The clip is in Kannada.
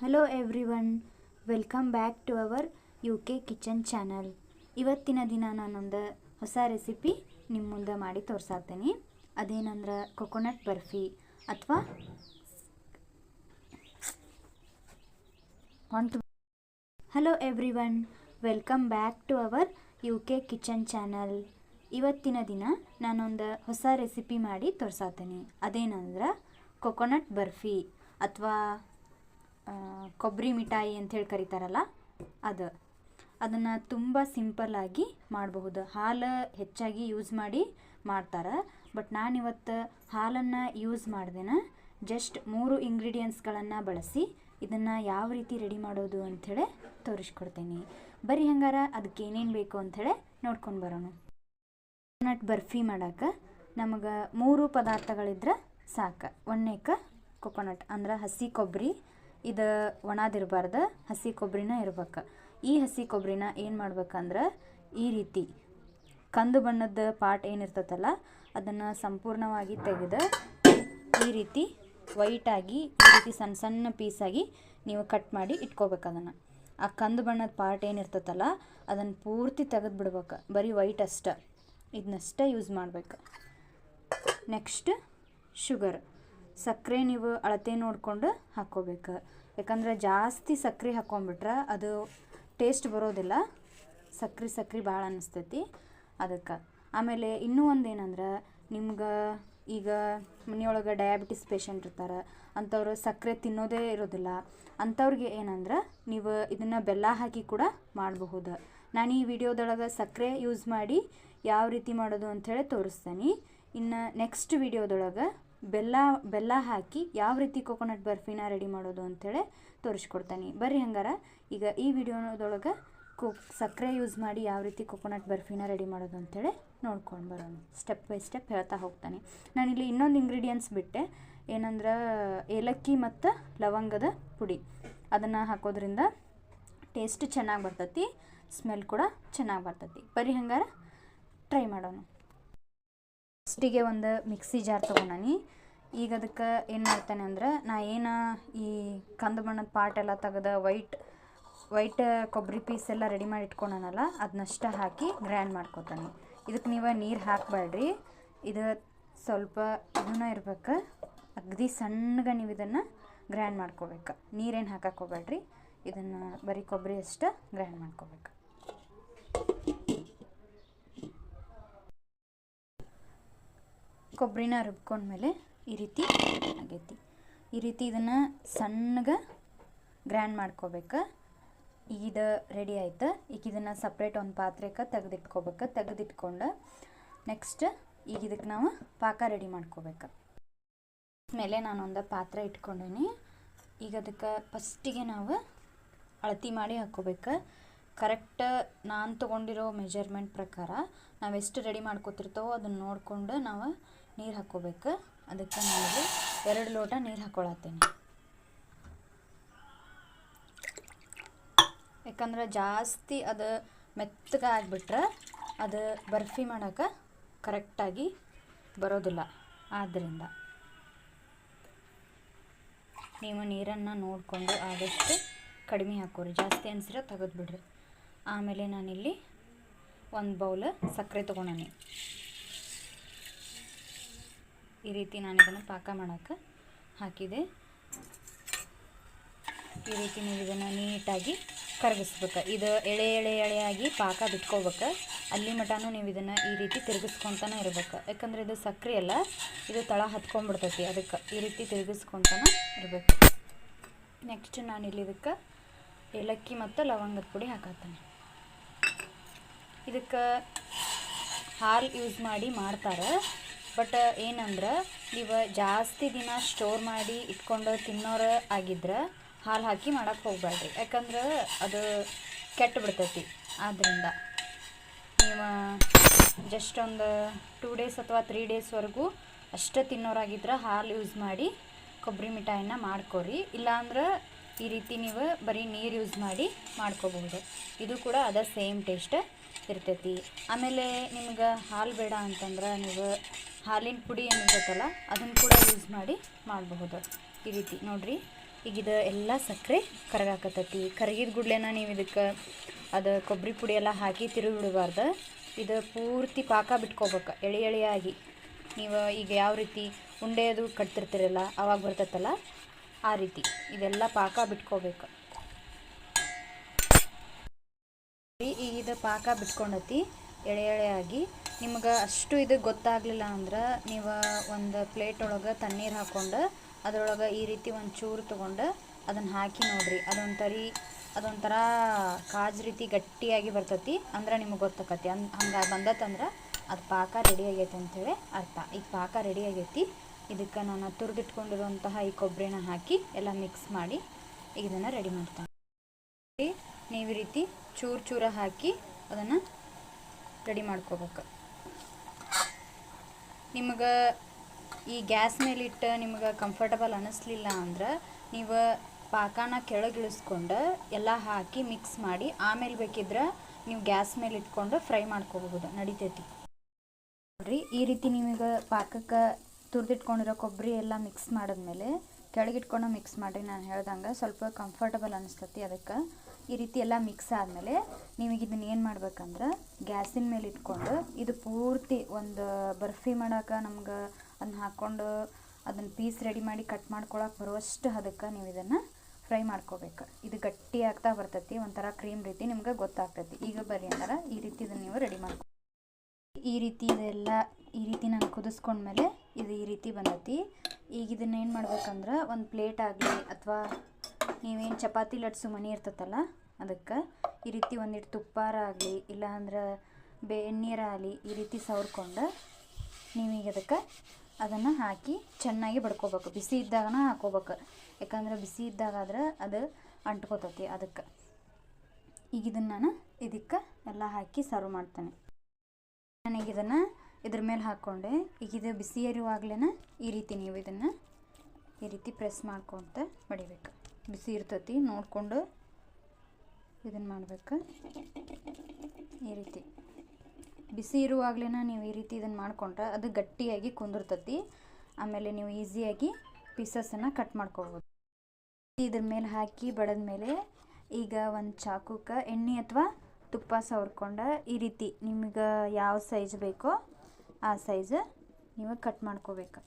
Hello everyone, welcome back to our UK kitchen channel. ಇವತ್ತಿನ ದಿನ ನಾನೊಂದು ಹೊಸ ರೆಸಿಪಿ ನಿಮ್ಮ ಮುಂದೆ ಮಾಡಿ ತೋರ್ಸಾತೀನಿ. ಅದೇನಂದ್ರೆ ಕೊಕೊನಟ್ ಬರ್ಫಿ ಅಥವಾ hello everyone, welcome back to our UK kitchen channel. ಇವತ್ತಿನ ದಿನ ನಾನೊಂದು ಹೊಸ ರೆಸಿಪಿ ಮಾಡಿ ತೋರ್ಸಾತೀನಿ. ಅದೇನಂದ್ರೆ ಕೊಕೊನಟ್ ಬರ್ಫಿ ಅಥವಾ ಕೊಬ್ಬರಿ ಮಿಠಾಯಿ ಅಂಥೇಳಿ ಕರೀತಾರಲ್ಲ ಅದನ್ನು ತುಂಬ ಸಿಂಪಲ್ಲಾಗಿ ಮಾಡಬಹುದು. ಹಾಲು ಹೆಚ್ಚಾಗಿ ಯೂಸ್ ಮಾಡಿ ಮಾಡ್ತಾರೆ, ಬಟ್ ನಾನಿವತ್ತು ಹಾಲನ್ನು ಯೂಸ್ ಮಾಡ್ದೇನೆ ಜಸ್ಟ್ 3 ಇಂಗ್ರೀಡಿಯೆಂಟ್ಸ್ಗಳನ್ನು ಬಳಸಿ ಇದನ್ನು ಯಾವ ರೀತಿ ರೆಡಿ ಮಾಡೋದು ಅಂಥೇಳಿ ತೋರಿಸ್ಕೊಡ್ತೀನಿ. ಬರೀ ಹಂಗಾರ ಅದಕ್ಕೆ ಏನೇನು ಬೇಕು ಅಂಥೇಳಿ ನೋಡ್ಕೊಂಡು ಬರೋಣ. ಕೊಕೊನಟ್ ಬರ್ಫಿ ಮಾಡೋಕೆ ನಮಗೆ 3 ಪದಾರ್ಥಗಳಿದ್ರೆ ಸಾಕು. ಒಂದನೇಕ ಕೊಕೊನಟ್ ಅಂದ್ರೆ ಹಸಿ ಕೊಬ್ಬರಿ, ಇದು ಒಣದಿರಬಾರ್ದು, ಹಸಿ ಕೊಬ್ಬರಿನ ಇರ್ಬೇಕು. ಈ ಹಸಿ ಕೊಬ್ಬರಿನ ಏನು ಮಾಡ್ಬೇಕಂದ್ರೆ ಈ ರೀತಿ ಕಂದು ಬಣ್ಣದ ಪಾರ್ಟ್ ಏನಿರ್ತೈತಲ್ಲ ಅದನ್ನು ಸಂಪೂರ್ಣವಾಗಿ ತೆಗೆದು ಈ ರೀತಿ ವೈಟಾಗಿ ಈ ರೀತಿ ಸಣ್ಣ ಸಣ್ಣ ಪೀಸಾಗಿ ನೀವು ಕಟ್ ಮಾಡಿ ಇಟ್ಕೋಬೇಕು. ಅದನ್ನು ಆ ಕಂದು ಬಣ್ಣದ ಪಾರ್ಟ್ ಏನಿರ್ತೈತಲ್ಲ ಅದನ್ನು ಪೂರ್ತಿ ತೆಗೆದು ಬಿಡ್ಬೇಕು. ಬರೀ ವೈಟ್ ಅಷ್ಟೇ, ಇದನ್ನಷ್ಟೇ ಯೂಸ್ ಮಾಡಬೇಕು. ನೆಕ್ಸ್ಟ್ ಶುಗರ್, ಸಕ್ಕರೆ ನೀವು ಅಳತೆ ನೋಡಿಕೊಂಡು ಹಾಕ್ಕೋಬೇಕು. ಯಾಕಂದರೆ ಜಾಸ್ತಿ ಸಕ್ಕರೆ ಹಾಕ್ಕೊಂಬಿಟ್ರೆ ಅದು ಟೇಸ್ಟ್ ಬರೋದಿಲ್ಲ, ಸಕ್ಕರೆ ಭಾಳ ಅನ್ನಿಸ್ತೈತಿ ಅದಕ್ಕೆ. ಆಮೇಲೆ ಇನ್ನೂ ಒಂದು ಏನಂದ್ರೆ ನಿಮ್ಗೆ ಈಗ ಮನೆಯೊಳಗೆ ಡಯಾಬಿಟಿಸ್ ಪೇಷಂಟ್ ಇರ್ತಾರೆ, ಅಂಥವ್ರು ಸಕ್ಕರೆ ತಿನ್ನೋದೇ ಇರೋದಿಲ್ಲ. ಅಂಥವ್ರಿಗೆ ಏನಂದ್ರೆ ನೀವು ಇದನ್ನು ಬೆಲ್ಲ ಹಾಕಿ ಕೂಡ ಮಾಡಬಹುದು. ನಾನು ಈ ವಿಡಿಯೋದೊಳಗೆ ಸಕ್ಕರೆ ಯೂಸ್ ಮಾಡಿ ಯಾವ ರೀತಿ ಮಾಡೋದು ಅಂಥೇಳಿ ತೋರಿಸ್ತೀನಿ. ಇನ್ನು ನೆಕ್ಸ್ಟ್ ವಿಡಿಯೋದೊಳಗೆ ಬೆಲ್ಲ ಹಾಕಿ ಯಾವ ರೀತಿ ಕೊಕೊನಟ್ ಬರ್ಫಿನ ರೆಡಿ ಮಾಡೋದು ಅಂಥೇಳಿ ತೋರಿಸ್ಕೊಡ್ತೀನಿ. ಬರ್ರಿ ಹಂಗಾರ ಈಗ ಈ ವಿಡಿಯೋದೊಳಗೆ ಸಕ್ಕರೆ ಯೂಸ್ ಮಾಡಿ ಯಾವ ರೀತಿ ಕೊಕೊನಟ್ ಬರ್ಫಿನ ರೆಡಿ ಮಾಡೋದು ಅಂಥೇಳಿ ನೋಡ್ಕೊಂಡು ಬರೋಣ. ಸ್ಟೆಪ್ ಬೈ ಸ್ಟೆಪ್ ಹೇಳ್ತಾ ಹೋಗ್ತಾನೆ. ನಾನಿಲ್ಲಿ ಇನ್ನೊಂದು ಇಂಗ್ರೀಡಿಯೆಂಟ್ಸ್ ಬಿಟ್ಟೆ, ಏನಂದ್ರೆ ಏಲಕ್ಕಿ ಮತ್ತು ಲವಂಗದ ಪುಡಿ. ಅದನ್ನು ಹಾಕೋದ್ರಿಂದ ಟೇಸ್ಟ್ ಚೆನ್ನಾಗಿ ಬರ್ತೈತಿ, ಸ್ಮೆಲ್ ಕೂಡ ಚೆನ್ನಾಗಿ ಬರ್ತೈತಿ. ಬರ್ರಿ ಹಂಗಾರ ಟ್ರೈ ಮಾಡೋಣ. ಫಸ್ಟಿಗೆ ಒಂದು ಮಿಕ್ಸಿ ಜಾರ್ ತೊಗೊಂಡಾನಿ. ಈಗ ಅದಕ್ಕೆ ಏನು ಮಾಡ್ತಾನೆ ಅಂದ್ರೆ ಈ ಕಂದು ಬಣ್ಣದ ಪಾರ್ಟ್ ಎಲ್ಲ ತೆಗೆದು ವೈಟ್ ಕೊಬ್ಬರಿ ಪೀಸ್ ಎಲ್ಲ ರೆಡಿ ಮಾಡಿ ಇಟ್ಕೊಂಡನಲ್ಲ ಅದನ್ನಷ್ಟ ಹಾಕಿ ಗ್ರೈಂಡ್ ಮಾಡ್ಕೊತಾನೆ. ಇದಕ್ಕೆ ನೀವು ನೀರು ಹಾಕಬೇಡ್ರಿ, ಇದು ಸ್ವಲ್ಪ ಇದನ್ನ ಇರ್ಬೇಕು, ಅಗದಿ ಸಣ್ಣಗೆ ನೀವು ಇದನ್ನು ಗ್ರೈಂಡ್ ಮಾಡ್ಕೋಬೇಕು. ನೀರೇನು ಹಾಕಕ್ಕೆ ಹೋಗ್ಬೇಡ್ರಿ, ಇದನ್ನು ಬರೀ ಕೊಬ್ಬರಿ ಅಷ್ಟೇ ಗ್ರೈಂಡ್ ಮಾಡ್ಕೋಬೇಕು. ಕೊಬ್ಬರಿನ ರುಬ್ಕೊಂಡ್ಮೇಲೆ ಈ ರೀತಿ ಆಗೈತಿ. ಈ ರೀತಿ ಇದನ್ನು ಸಣ್ಣಗೆ ಗ್ರೈಂಡ್ ಮಾಡ್ಕೋಬೇಕು. ಇದು ರೆಡಿ ಆಯ್ತು. ಈಗ ಇದನ್ನು ಸಪ್ರೇಟ್ ಒಂದು ಪಾತ್ರೆಗೆ ತೆಗೆದಿಟ್ಕೋಬೇಕು. ತೆಗೆದಿಟ್ಕೊಂಡು ನೆಕ್ಸ್ಟ್ ಈಗ ಇದಕ್ಕೆ ನಾವು ಪಾಕ ರೆಡಿ ಮಾಡ್ಕೋಬೇಕು. ಮೇಲೆ ನಾನೊಂದು ಪಾತ್ರೆ ಇಟ್ಕೊಂಡೀನಿ. ಈಗ ಅದಕ್ಕೆ ಫಸ್ಟಿಗೆ ನಾವು ಅಳತೆ ಮಾಡಿ ಹಾಕ್ಕೋಬೇಕು. ಕರೆಕ್ಟ್ ನಾನು ತೊಗೊಂಡಿರೋ ಮೆಜರ್ಮೆಂಟ್ ಪ್ರಕಾರ ನಾವು ಎಷ್ಟು ರೆಡಿ ಮಾಡ್ಕೋತಿರ್ತೇವೋ ಅದನ್ನು ನೋಡಿಕೊಂಡು ನಾವು ನೀರು ಹಾಕ್ಕೋಬೇಕು. ಅದಕ್ಕೆ ನಾನಿಲ್ಲಿ 2 ಲೋಟ ನೀರು ಹಾಕ್ಕೊಳತ್ತೇನೆ. ಯಾಕಂದ್ರೆ ಜಾಸ್ತಿ ಅದು ಮೆತ್ತಗೆ ಆಗಿಬಿಟ್ರೆ ಅದು ಬರ್ಫಿ ಮಾಡೋಕೆ ಕರೆಕ್ಟಾಗಿ ಬರೋದಿಲ್ಲ. ಆದ್ದರಿಂದ ನೀವು ನೀರನ್ನು ನೋಡಿಕೊಂಡು ಆದಷ್ಟು ಕಡಿಮೆ ಹಾಕೋರಿ, ಜಾಸ್ತಿ ಅನಿಸಿದ್ರೆ ತೆಗೆದುಬಿಡ್ರಿ. ಆಮೇಲೆ ನಾನಿಲ್ಲಿ 1 ಬೌಲ್ ಸಕ್ಕರೆ ತೊಗೊಂಡೀನಿ. ಈ ರೀತಿ ನಾನು ಇದನ್ನು ಪಾಕ ಮಾಡೋಕ್ಕೆ ಹಾಕಿದೆ. ಈ ರೀತಿ ನೀವು ಇದನ್ನು ನೀಟಾಗಿ ಕರಗಿಸ್ಬೇಕು. ಇದು ಎಳೆಯಾಗಿ ಪಾಕ ಬಿಟ್ಕೋಬೇಕು. ಅಲ್ಲಿ ಮಟನೂ ನೀವು ಇದನ್ನು ಈ ರೀತಿ ತಿರುಗಿಸ್ಕೊತಾನೆ ಇರಬೇಕು. ಯಾಕಂದರೆ ಇದು ಸಕ್ಕರೆ ಅಲ್ಲ, ಇದು ತಳ ಹತ್ಕೊಂಡ್ಬಿಡ್ತೈತಿ, ಅದಕ್ಕೆ ಈ ರೀತಿ ತಿರುಗಿಸ್ಕೊತಾನೆ ಇರಬೇಕು. ನೆಕ್ಸ್ಟ್ ನಾನಿಲ್ಲಿ ಇದಕ್ಕೆ ಏಲಕ್ಕಿ ಮತ್ತು ಲವಂಗದ ಪುಡಿ ಹಾಕತ್ತೇನೆ. ಇದಕ್ಕೆ ಹಾಲು ಯೂಸ್ ಮಾಡಿ ಮಾಡ್ತಾರೆ, ಬಟ್ ಏನಂದ್ರೆ ನೀವು ಜಾಸ್ತಿ ದಿನ ಸ್ಟೋರ್ ಮಾಡಿ ಇಟ್ಕೊಂಡು ತಿನ್ನೋರು ಆಗಿದ್ರೆ ಹಾಲು ಹಾಕಿ ಮಾಡೋಕ್ಕೆ ಹೋಗಬೇಡ್ರಿ. ಯಾಕಂದ್ರೆ ಅದು ಕೆಟ್ಟು ಬಿಡ್ತೈತಿ. ಆದ್ದರಿಂದ ನೀವು ಜಸ್ಟ್ ಒಂದು 2 ಡೇಸ್ ಅಥವಾ 3 ಡೇಸ್ವರೆಗೂ ಅಷ್ಟೇ ತಿನ್ನೋರಾಗಿದ್ರೆ ಹಾಲು ಯೂಸ್ ಮಾಡಿ ಕೊಬ್ಬರಿ ಮಿಠಾಯಿನ ಮಾಡ್ಕೊರಿ. ಇಲ್ಲಾಂದ್ರೆ ಈ ರೀತಿ ನೀವು ಬರೀ ನೀರು ಯೂಸ್ ಮಾಡಿ ಮಾಡ್ಕೋಬಹುದು. ಇದು ಕೂಡ ಅದೇ ಸೇಮ್ ಟೇಸ್ಟ್ ಇರ್ತೈತಿ. ಆಮೇಲೆ ನಿಮ್ಗೆ ಹಾಲು ಬೇಡ ಅಂತಂದ್ರೆ ನೀವು ಹಾಲಿನ ಪುಡಿ ಏನಿರ್ತೈತಲ್ಲ ಅದನ್ನು ಕೂಡ ಯೂಸ್ ಮಾಡಿ ಮಾಡಬಹುದು. ಈ ರೀತಿ ನೋಡಿರಿ, ಈಗ ಇದು ಎಲ್ಲ ಸಕ್ಕರೆ ಕರಗಾಕತ್ತೈತಿ. ಕರಗಿದ ಗುಡ್ಲೇನ ನೀವು ಇದಕ್ಕೆ ಅದು ಕೊಬ್ಬರಿ ಪುಡಿ ಎಲ್ಲ ಹಾಕಿ ತಿರುಗಿ ಬಿಡಬಾರ್ದು. ಇದು ಪೂರ್ತಿ ಪಾಕ ಬಿಟ್ಕೋಬೇಕು ಎಳೆ ಎಳೆಯಾಗಿ. ನೀವು ಈಗ ಯಾವ ರೀತಿ ಉಂಡೆ ಅದು ಕಟ್ತಿರ್ತೀರಲ್ಲ ಅವಾಗ ಬರ್ತೈತಲ್ಲ ಆ ರೀತಿ ಇದೆಲ್ಲ ಪಾಕ ಬಿಟ್ಕೋಬೇಕು. ಈಗ ಇದು ಪಾಕ ಬಿಟ್ಕೊಂಡತಿ ಎಳೆ ಎಳೆಯಾಗಿ. ನಿಮ್ಗೆ ಅಷ್ಟು ಇದು ಗೊತ್ತಾಗಲಿಲ್ಲ ಅಂದ್ರೆ ನೀವು ಒಂದು ಪ್ಲೇಟ್ ಒಳಗೆ ತಣ್ಣೀರು ಹಾಕ್ಕೊಂಡು ಅದರೊಳಗೆ ಈ ರೀತಿ ಒಂದು ಚೂರು ತೊಗೊಂಡು ಅದನ್ನು ಹಾಕಿ ನೋಡಿರಿ. ಅದೊಂಥರ ಕಾಜು ರೀತಿ ಗಟ್ಟಿಯಾಗಿ ಬರ್ತೈತಿ ಅಂದ್ರೆ ನಿಮಗೆ ಗೊತ್ತಾಕತಿ. ಹಂಗೆ ಬಂದತ್ತಂದ್ರೆ ಅದು ಪಾಕ ರೆಡಿ ಆಗೈತೆ ಅಂಥೇಳಿ ಅರ್ಥ. ಈಗ ಪಾಕ ರೆಡಿ ಆಗೈತಿ. ಇದಕ್ಕೆ ನಾನು ತುರಿದಿಟ್ಕೊಂಡಿರುವಂತಹ ಈ ಕೊಬ್ಬರಿನ ಹಾಕಿ ಎಲ್ಲ ಮಿಕ್ಸ್ ಮಾಡಿ ಈಗ ಇದನ್ನು ರೆಡಿ ಮಾಡ್ತಾನೆ. ನೀವು ಈ ರೀತಿ ಚೂರು ಚೂರ ಹಾಕಿ ಅದನ್ನು ರೆಡಿ ಮಾಡ್ಕೋಬೇಕು. ನಿಮಗೆ ಈ ಗ್ಯಾಸ್ ಮೇಲಿಟ್ಟು ನಿಮ್ಗೆ ಕಂಫರ್ಟಬಲ್ ಅನ್ನಿಸ್ಲಿಲ್ಲ ಅಂದ್ರೆ ನೀವು ಪಾಕನ ಕೆಳಗಿಳಿಸ್ಕೊಂಡು ಎಲ್ಲ ಹಾಕಿ ಮಿಕ್ಸ್ ಮಾಡಿ ಆಮೇಲೆ ಬೇಕಿದ್ರೆ ನೀವು ಗ್ಯಾಸ್ ಮೇಲೆ ಇಟ್ಕೊಂಡು ಫ್ರೈ ಮಾಡ್ಕೋಬಹುದು, ನಡಿತೈತಿ. ನೋಡಿರಿ ಈ ರೀತಿ ನಿಮಗೆ ಪಾಕಕ್ಕೆ ತುರಿದಿಟ್ಕೊಂಡಿರೋ ಕೊಬ್ಬರಿ ಎಲ್ಲ ಮಿಕ್ಸ್ ಮಾಡಿದ್ಮೇಲೆ ಕೆಳಗಿಟ್ಕೊಂಡು ಮಿಕ್ಸ್ ಮಾಡಿರಿ. ನಾನು ಹೇಳ್ದಂಗೆ ಸ್ವಲ್ಪ ಕಂಫರ್ಟಬಲ್ ಅನ್ನಿಸ್ತತಿ. ಅದಕ್ಕೆ ಈ ರೀತಿ ಎಲ್ಲ ಮಿಕ್ಸ್ ಆದಮೇಲೆ ನಿಮಗೆ ಇದನ್ನು ಏನು ಮಾಡ್ಬೇಕಂದ್ರೆ ಗ್ಯಾಸಿನ ಮೇಲೆ ಇಟ್ಕೊಂಡು ಇದು ಪೂರ್ತಿ ಒಂದು ಬರ್ಫಿ ಮಾಡೋಕೆ ನಮ್ಗೆ ಅದನ್ನ ಹಾಕ್ಕೊಂಡು ಅದನ್ನು ಪೀಸ್ ರೆಡಿ ಮಾಡಿ ಕಟ್ ಮಾಡ್ಕೊಳಕ್ಕೆ ಬರುವಷ್ಟು ಅದಕ್ಕೆ ನೀವು ಇದನ್ನು ಫ್ರೈ ಮಾಡ್ಕೋಬೇಕು. ಇದು ಗಟ್ಟಿ ಆಗ್ತಾ ಬರ್ತೈತಿ, ಒಂಥರ ಕ್ರೀಮ್ ರೀತಿ ನಿಮ್ಗೆ ಗೊತ್ತಾಗ್ತೈತಿ. ಈಗ ಬರ್ರಿ ಅಂದ್ರೆ ಈ ರೀತಿ ಇದನ್ನು ನೀವು ರೆಡಿ ಮಾಡ್ಕೊ. ಈ ರೀತಿ ಇದೆಲ್ಲ ಈ ರೀತಿ ನಾನು ಕುದಿಸ್ಕೊಂಡ್ಮೇಲೆ ಇದು ಈ ರೀತಿ ಬಂದೈತಿ. ಈಗ ಇದನ್ನು ಏನು ಮಾಡ್ಬೇಕಂದ್ರೆ ಒಂದು ಪ್ಲೇಟ್ ಆಗಲಿ ಅಥವಾ ನೀವೇನು ಚಪಾತಿ ಲಟ್ಸು ಮನೆ ಇರ್ತೈತಲ್ಲ ಅದಕ್ಕೆ ಈ ರೀತಿ ಒಂದಿಟ್ಟು ತುಪ್ಪಾರ ಆಗಲಿ ಇಲ್ಲ ಅಂದ್ರೆ ಎಣ್ಣೀರಾಗಲಿ ಈ ರೀತಿ ಸವರ್ಕೊಂಡು ನೀವೀಗ ಅದಕ್ಕೆ ಅದನ್ನು ಹಾಕಿ ಚೆನ್ನಾಗಿ ಬಡ್ಕೋಬೇಕು. ಬಿಸಿ ಇದ್ದಾಗನ ಹಾಕೋಬೇಕು, ಯಾಕಂದ್ರೆ ಬಿಸಿ ಇದ್ದಾಗಾದ್ರೆ ಅದು ಅಂಟ್ಕೋತತಿ. ಅದಕ್ಕೆ ಈಗ ಇದನ್ನು ನಾನು ಇದಕ್ಕೆ ಎಲ್ಲ ಹಾಕಿ ಸರ್ವ್ ಮಾಡ್ತೇನೆ. ನಾನೀಗ ಇದನ್ನು ಇದ್ರ ಮೇಲೆ ಹಾಕ್ಕೊಂಡೆ. ಈಗ ಇದು ಬಿಸಿ ಇರುವಾಗಲೇ ಈ ರೀತಿ ನೀವು ಇದನ್ನು ಈ ರೀತಿ ಪ್ರೆಸ್ ಮಾಡ್ಕೊತ ಬಡಿಬೇಕು. ಬಿಸಿ ಇರ್ತೈತಿ ನೋಡಿಕೊಂಡು ಇದನ್ನು ಮಾಡಬೇಕು. ಈ ರೀತಿ ಬಿಸಿ ಇರುವಾಗಲೇ ನೀವು ಈ ರೀತಿ ಇದನ್ನು ಮಾಡ್ಕೊಂಡ್ರೆ ಅದು ಗಟ್ಟಿಯಾಗಿ ಕುಂದಿರ್ತೈತಿ. ಆಮೇಲೆ ನೀವು ಈಸಿಯಾಗಿ ಪೀಸಸನ್ನು ಕಟ್ ಮಾಡ್ಕೋಬೋದು. ಇದ್ರ ಮೇಲೆ ಹಾಕಿ ಬಡಿದ್ಮೇಲೆ ಈಗ ಒಂದು ಚಾಕುಕ್ಕೆ ಎಣ್ಣೆ ಅಥವಾ ತುಪ್ಪ ಸವರ್ಕೊಂಡು ಈ ರೀತಿ ನಿಮಗೆ ಯಾವ ಸೈಜ್ ಬೇಕೋ ಆ ಸೈಜ್ ನೀವು ಕಟ್ ಮಾಡ್ಕೋಬೇಕು.